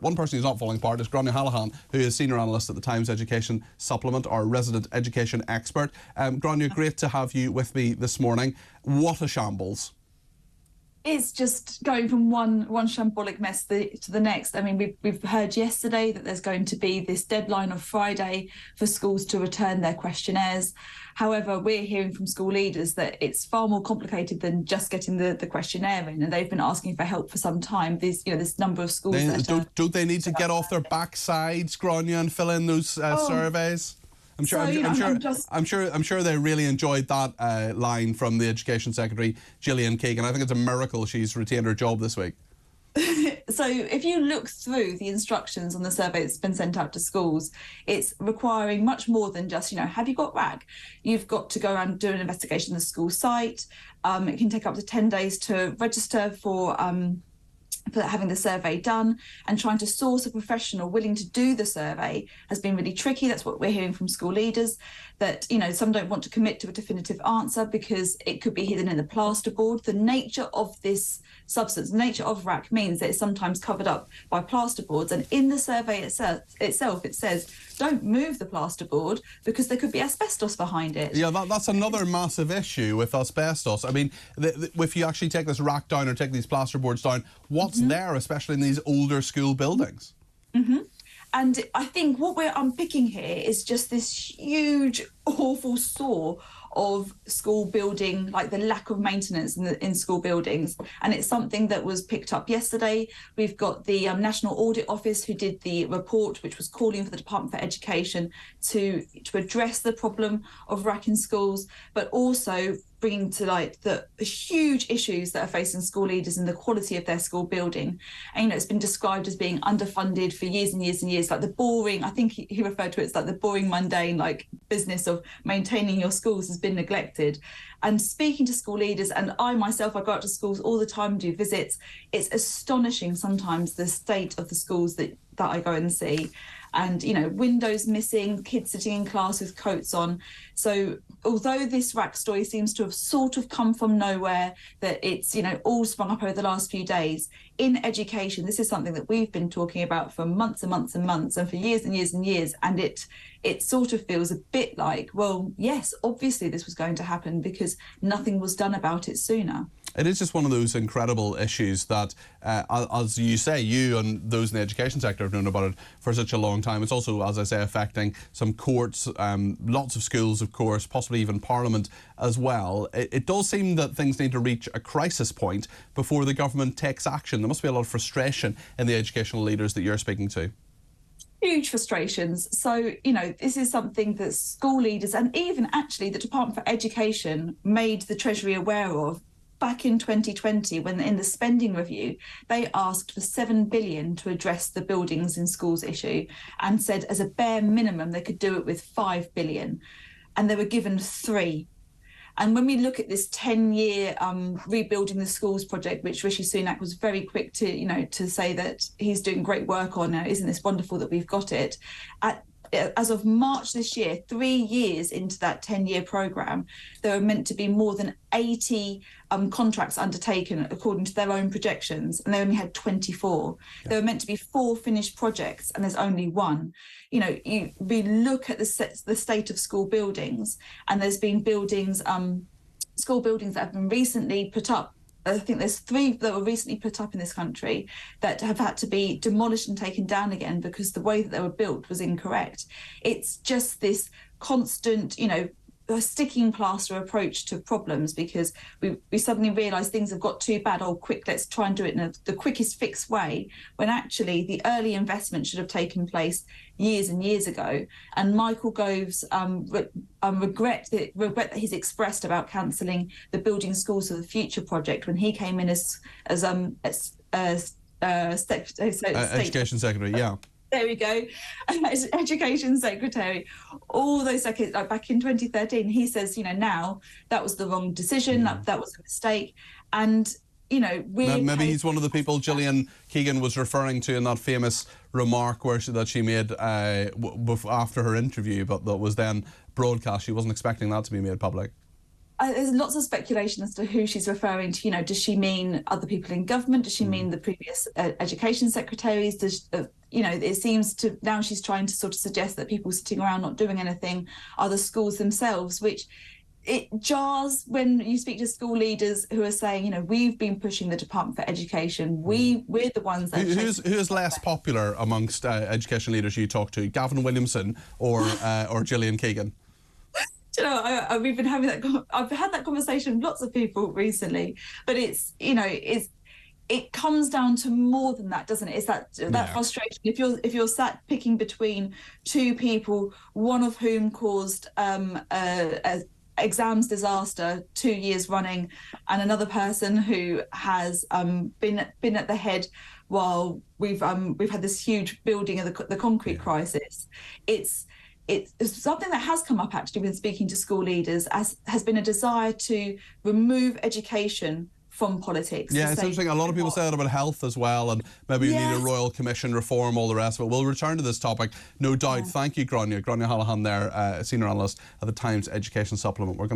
one person who's not falling apart is Grainne Hallahan, who is senior analyst at the Times Education Supplement, our resident education expert. Grainne, great to have you with me this morning. What a shambles. It's just going from one shambolic mess to the next. I mean, we've heard yesterday that there's going to be this deadline of Friday for schools to return their questionnaires. However, we're hearing from school leaders that it's far more complicated than just getting the questionnaire in, and they've been asking for help for some time. This number of schools don't they need to get off their backsides, Grainne, and fill in those surveys? I'm sure they really enjoyed that line from the Education Secretary, Gillian Keegan. I think it's a miracle she's retained her job this week. So if you look through the instructions on the survey that's been sent out to schools, it's requiring much more than just, have you got RAAC? You've got to go around and do an investigation on the school site. It can take up to 10 days to register for having the survey done, and trying to source a professional willing to do the survey has been really tricky. That's what we're hearing from school leaders, that some don't want to commit to a definitive answer because it could be hidden in the plasterboard. The nature of this substance, the nature of RAAC, means that it's sometimes covered up by plasterboards, and in the survey itself it says don't move the plasterboard because there could be asbestos behind it. Yeah, that's another massive issue with asbestos. I mean, if you actually take this RAAC down or take these plasterboards down, what's there, especially in these older school buildings? And I think what we're unpicking here is just this huge, awful sore of school building, like the lack of maintenance in school buildings. And it's something that was picked up yesterday. We've got the National Audit Office who did the report, which was calling for the Department for Education to address the problem of RAAC in schools, but also bringing to light the huge issues that are facing school leaders in the quality of their school building. And it's been described as being underfunded for years and years and years, like the boring, I think he referred to it as like the boring, mundane business of maintaining your schools has been neglected. And speaking to school leaders, and I myself, I go out to schools all the time, do visits, it's astonishing sometimes the state of the schools that I go and see. And, windows missing, kids sitting in class with coats on. So although this RAAC story seems to have sort of come from nowhere, that it's, all sprung up over the last few days, in education, this is something that we've been talking about for months and months and months, and for years and years and years. And it sort of feels a bit like, well, yes, obviously this was going to happen because nothing was done about it sooner. It is just one of those incredible issues that, as you say, you and those in the education sector have known about it for such a long time. It's also, as I say, affecting some courts, lots of schools, of course, possibly even Parliament as well. It does seem that things need to reach a crisis point before the government takes action. There must be a lot of frustration in the educational leaders that you're speaking to. Huge frustrations. So, this is something that school leaders and even actually the Department for Education made the Treasury aware of back in 2020, when in the spending review, they asked for $7 billion to address the buildings in schools issue, and said as a bare minimum they could do it with $5 billion, and they were given $3 billion. And when we look at this 10-year rebuilding the schools project, which Rishi Sunak was very quick to say that he's doing great work on now, isn't this wonderful that we've got it? As of March this year, 3 years into that 10-year programme, there are meant to be more than 80 contracts undertaken according to their own projections, and they only had 24. Yeah. There were meant to be 4 finished projects, and there's only 1. We look at the state of school buildings, and there's been buildings, school buildings that have been recently put up. I think there's 3 that were recently put up in this country that have had to be demolished and taken down again because the way that they were built was incorrect. It's just this constant, a sticking plaster approach to problems, because we suddenly realise things have got too bad. Oh, quick, let's try and do it in the quickest fix way, when actually the early investment should have taken place years and years ago. And Michael Gove's regret that he's expressed about cancelling the Building Schools of the Future project when he came in as Education Secretary, yeah. There we go. As Education Secretary, all those decades, like back in 2013, he says, now that was the wrong decision, that was a mistake. And, maybe he's one of the people Gillian Keegan was referring to in that famous remark that she made after her interview, but that was then broadcast. She wasn't expecting that to be made public. There's lots of speculation as to who she's referring to. Does she mean other people in government? Does she mean the previous education secretaries? It seems to now she's trying to sort of suggest that people sitting around not doing anything are the schools themselves, which it jars when you speak to school leaders who are saying, we've been pushing the Department for Education. We're the ones that... Who's less popular amongst education leaders you talk to, Gavin Williamson or Gillian Keegan? We've been having that. I've had that conversation with lots of people recently, but it comes down to more than that, doesn't it? It's that frustration. If you're sat picking between two people, one of whom caused a exams disaster 2 years running, and another person who has been at the head while we've had this huge building of the concrete crisis. It's something that has come up actually when speaking to school leaders, as has been a desire to remove education from politics. Yeah, it's interesting. A lot of people say that about health as well, and maybe you need a royal commission reform, all the rest of it. We'll return to this topic, no doubt. Thank you, Grainne Hallahan there, senior analyst at the Times Education Supplement. We're going